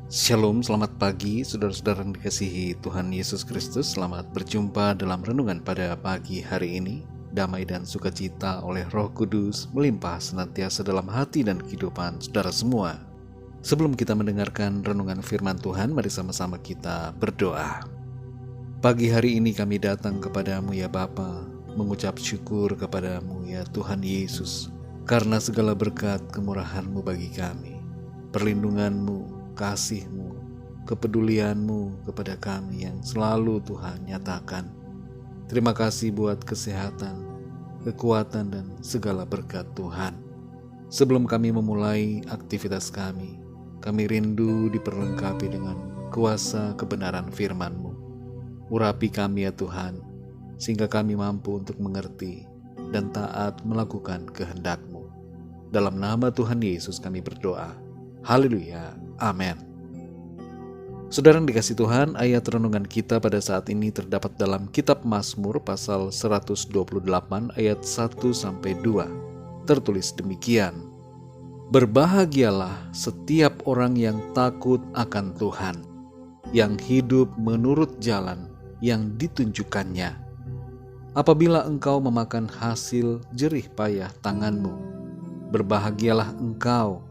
Shalom, selamat pagi saudara-saudara yang dikasihi Tuhan Yesus Kristus. Selamat berjumpa dalam renungan pada pagi hari ini. Damai dan sukacita oleh Roh Kudus melimpah senantiasa dalam hati dan kehidupan saudara semua. Sebelum kita mendengarkan renungan firman Tuhan, mari sama-sama kita berdoa. Pagi hari ini kami datang kepadamu ya Bapa, mengucap syukur kepadamu ya Tuhan Yesus, karena segala berkat kemurahan-Mu bagi kami, perlindungan-Mu, kasih-Mu, kepedulian-Mu kepada kami yang selalu Tuhan nyatakan. Terima kasih buat kesehatan, kekuatan, dan segala berkat Tuhan. Sebelum kami memulai aktivitas kami rindu diperlengkapi dengan kuasa kebenaran firman-Mu. Urapi kami ya Tuhan, sehingga kami mampu untuk mengerti dan taat melakukan kehendak-Mu. Dalam nama Tuhan Yesus kami berdoa. Haleluya. Amin. Saudara yang dikasih Tuhan, ayat renungan kita pada saat ini terdapat dalam kitab Mazmur pasal 128 ayat 1-2. Tertulis demikian: Berbahagialah setiap orang yang takut akan Tuhan, yang hidup menurut jalan yang ditunjukkannya. Apabila engkau memakan hasil jerih payah tanganmu, berbahagialah engkau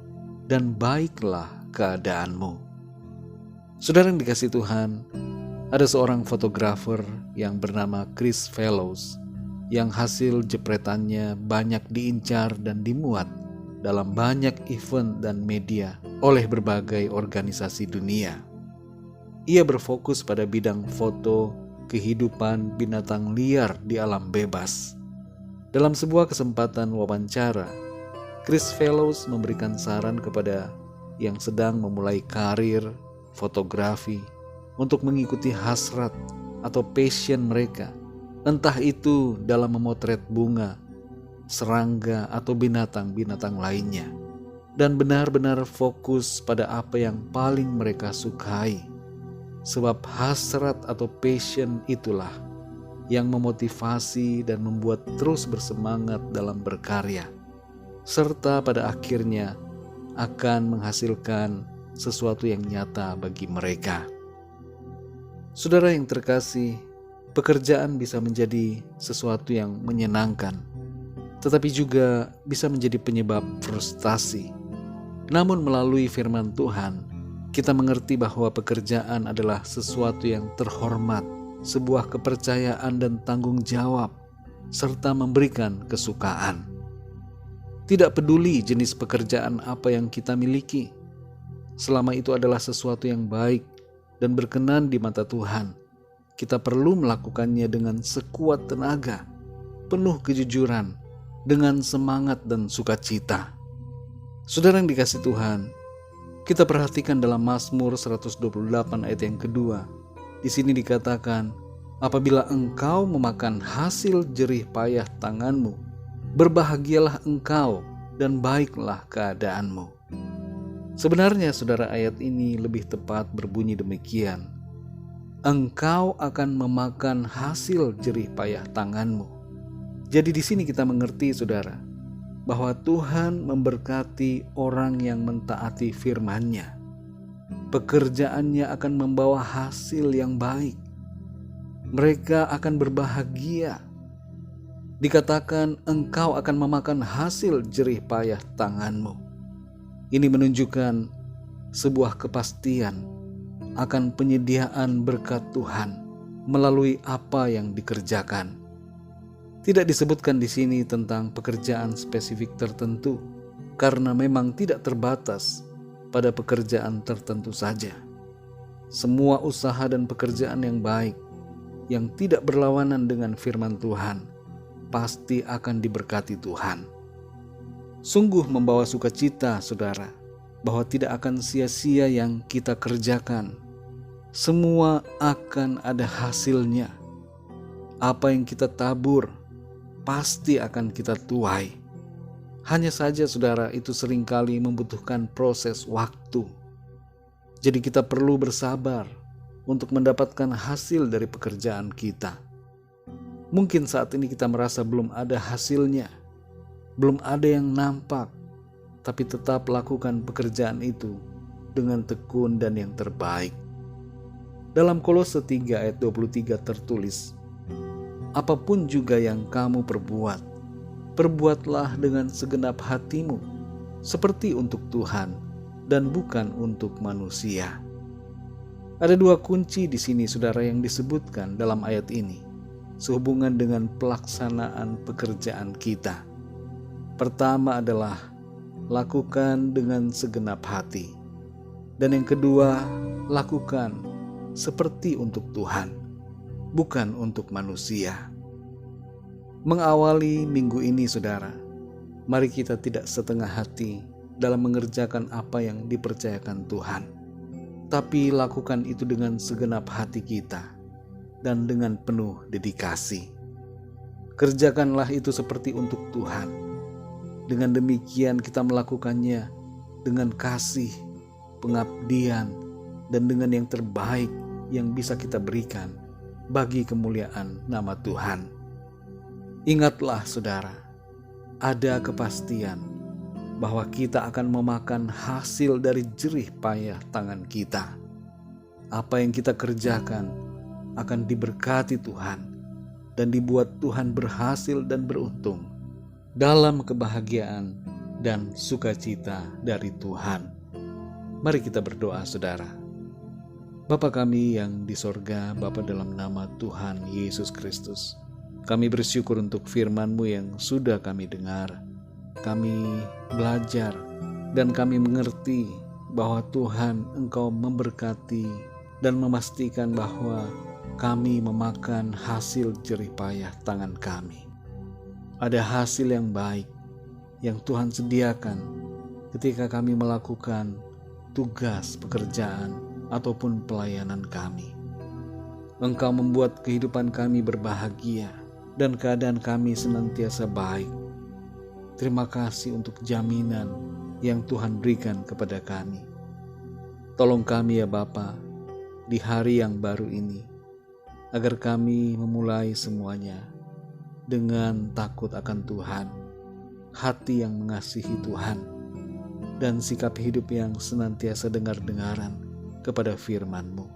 dan baiklah keadaanmu. Saudara yang dikasih Tuhan, ada seorang fotografer yang bernama Chris Fellows yang hasil jepretannya banyak diincar dan dimuat dalam banyak event dan media oleh berbagai organisasi dunia. Ia berfokus pada bidang foto kehidupan binatang liar di alam bebas. Dalam sebuah kesempatan wawancara, Chris Fellows memberikan saran kepada yang sedang memulai karir fotografi untuk mengikuti hasrat atau passion mereka, entah itu dalam memotret bunga, serangga, atau binatang-binatang lainnya, dan benar-benar fokus pada apa yang paling mereka sukai, sebab hasrat atau passion itulah yang memotivasi dan membuat terus bersemangat dalam berkarya, serta pada akhirnya akan menghasilkan sesuatu yang nyata bagi mereka. Saudara yang terkasih, pekerjaan bisa menjadi sesuatu yang menyenangkan, tetapi juga bisa menjadi penyebab frustasi. Namun melalui firman Tuhan, kita mengerti bahwa pekerjaan adalah sesuatu yang terhormat, sebuah kepercayaan dan tanggung jawab, serta memberikan kesukaan. Tidak peduli jenis pekerjaan apa yang kita miliki, selama itu adalah sesuatu yang baik dan berkenan di mata Tuhan, kita perlu melakukannya dengan sekuat tenaga, penuh kejujuran, dengan semangat dan sukacita. Saudara yang dikasih Tuhan, kita perhatikan dalam Mazmur 128 ayat yang kedua. Di sini dikatakan, apabila engkau memakan hasil jerih payah tanganmu, berbahagialah engkau dan baiklah keadaanmu. Sebenarnya saudara, ayat ini lebih tepat berbunyi demikian: engkau akan memakan hasil jerih payah tanganmu. Jadi di sini kita mengerti saudara, bahwa Tuhan memberkati orang yang mentaati firman-Nya. Pekerjaannya akan membawa hasil yang baik. Mereka akan berbahagia. Dikatakan engkau akan memakan hasil jerih payah tanganmu. Ini menunjukkan sebuah kepastian akan penyediaan berkat Tuhan melalui apa yang dikerjakan. Tidak disebutkan di sini tentang pekerjaan spesifik tertentu, karena memang tidak terbatas pada pekerjaan tertentu saja. Semua usaha dan pekerjaan yang baik, yang tidak berlawanan dengan firman Tuhan, pasti akan diberkati Tuhan. Sungguh membawa sukacita saudara, bahwa tidak akan sia-sia yang kita kerjakan. Semua akan ada hasilnya. Apa yang kita tabur pasti akan kita tuai. Hanya saja saudara, itu seringkali membutuhkan proses waktu. Jadi kita perlu bersabar untuk mendapatkan hasil dari pekerjaan kita. Mungkin saat ini kita merasa belum ada hasilnya, belum ada yang nampak, tapi tetap lakukan pekerjaan itu dengan tekun dan yang terbaik. Dalam Kolose 3 ayat 23 tertulis, apapun juga yang kamu perbuat, perbuatlah dengan segenap hatimu, seperti untuk Tuhan dan bukan untuk manusia. Ada dua kunci di sini, saudara, yang disebutkan dalam ayat ini, sehubungan dengan pelaksanaan pekerjaan kita. Pertama adalah lakukan dengan segenap hati. Dan yang kedua, lakukan seperti untuk Tuhan, bukan untuk manusia. Mengawali minggu ini, saudara, mari kita tidak setengah hati dalam mengerjakan apa yang dipercayakan Tuhan, tapi lakukan itu dengan segenap hati kita dan dengan penuh dedikasi. Kerjakanlah itu seperti untuk Tuhan. Dengan demikian kita melakukannya dengan kasih, pengabdian, dan dengan yang terbaik yang bisa kita berikan bagi kemuliaan nama Tuhan. Ingatlah, saudara, ada kepastian bahwa kita akan memakan hasil dari jerih payah tangan kita. Apa yang kita kerjakan akan diberkati Tuhan dan dibuat Tuhan berhasil dan beruntung dalam kebahagiaan dan sukacita dari Tuhan. Mari kita berdoa, saudara. Bapa kami yang di sorga, Bapa, dalam nama Tuhan Yesus Kristus, kami bersyukur untuk firman-Mu yang sudah kami dengar. Kami belajar dan kami mengerti bahwa Tuhan, Engkau memberkati dan memastikan bahwa kami memakan hasil jerih payah tangan kami. Ada hasil yang baik yang Tuhan sediakan ketika kami melakukan tugas pekerjaan ataupun pelayanan kami. Engkau membuat kehidupan kami berbahagia dan keadaan kami senantiasa baik. Terima kasih untuk jaminan yang Tuhan berikan kepada kami. Tolong kami ya Bapa, di hari yang baru ini, agar kami memulai semuanya dengan takut akan Tuhan, hati yang mengasihi Tuhan, dan sikap hidup yang senantiasa dengar-dengaran kepada firman-Mu.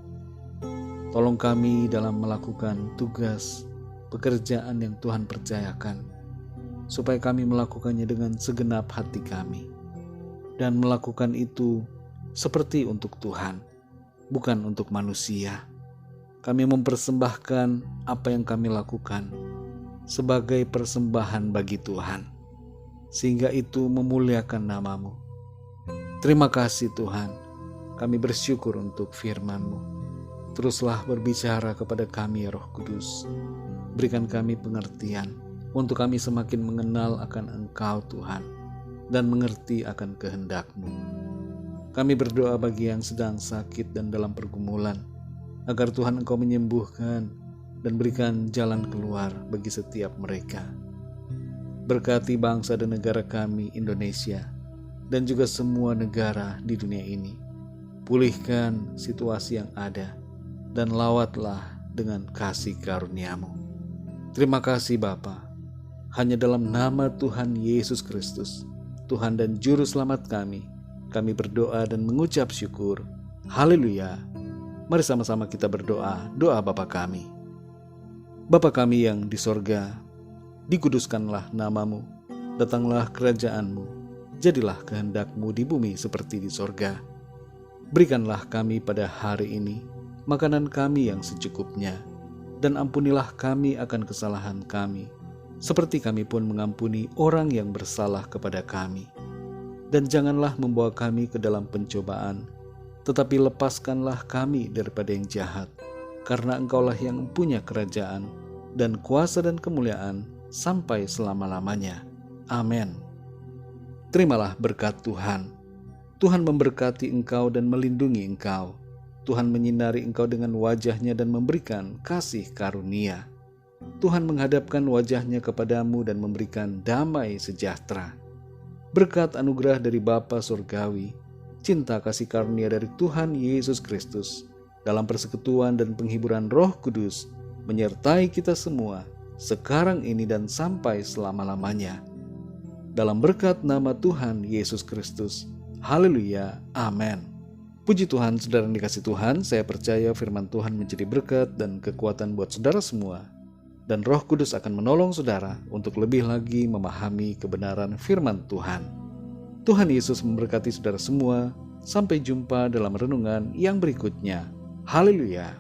Tolong kami dalam melakukan tugas pekerjaan yang Tuhan percayakan, supaya kami melakukannya dengan segenap hati kami, dan melakukan itu seperti untuk Tuhan, bukan untuk manusia. Kami mempersembahkan apa yang kami lakukan sebagai persembahan bagi Tuhan, sehingga itu memuliakan nama-Mu. Terima kasih Tuhan, kami bersyukur untuk firman-Mu. Teruslah berbicara kepada kami ya Roh Kudus. Berikan kami pengertian untuk kami semakin mengenal akan Engkau Tuhan dan mengerti akan kehendak-Mu. Kami berdoa bagi yang sedang sakit dan dalam pergumulan, agar Tuhan Engkau menyembuhkan dan berikan jalan keluar bagi setiap mereka. Berkati bangsa dan negara kami Indonesia dan juga semua negara di dunia ini. Pulihkan situasi yang ada dan lawatlah dengan kasih karunia-Mu. Terima kasih Bapa. Hanya dalam nama Tuhan Yesus Kristus, Tuhan dan Juru Selamat kami berdoa dan mengucap syukur. Haleluya. Mari sama-sama kita berdoa, doa Bapa kami. Bapa kami yang di sorga, dikuduskanlah nama-Mu, datanglah kerajaan-Mu, jadilah kehendak-Mu di bumi seperti di sorga. Berikanlah kami pada hari ini makanan kami yang secukupnya, dan ampunilah kami akan kesalahan kami, seperti kami pun mengampuni orang yang bersalah kepada kami. Dan janganlah membawa kami ke dalam pencobaan, tetapi lepaskanlah kami daripada yang jahat, karena Engkaulah yang punya kerajaan dan kuasa dan kemuliaan sampai selama-lamanya. Amin. Terimalah berkat Tuhan. Tuhan memberkati engkau dan melindungi engkau. Tuhan menyinari engkau dengan wajah-Nya dan memberikan kasih karunia. Tuhan menghadapkan wajah-Nya kepadamu dan memberikan damai sejahtera. Berkat anugerah dari Bapa Surgawi, cinta kasih karunia dari Tuhan Yesus Kristus, dalam persekutuan dan penghiburan Roh Kudus, menyertai kita semua, sekarang ini dan sampai selama-lamanya. Dalam berkat nama Tuhan Yesus Kristus. Haleluya. Amin. Puji Tuhan, saudara yang dikasih Tuhan, saya percaya firman Tuhan menjadi berkat dan kekuatan buat saudara semua. Dan Roh Kudus akan menolong saudara untuk lebih lagi memahami kebenaran firman Tuhan. Tuhan Yesus memberkati saudara semua. Sampai jumpa dalam renungan yang berikutnya. Haleluya!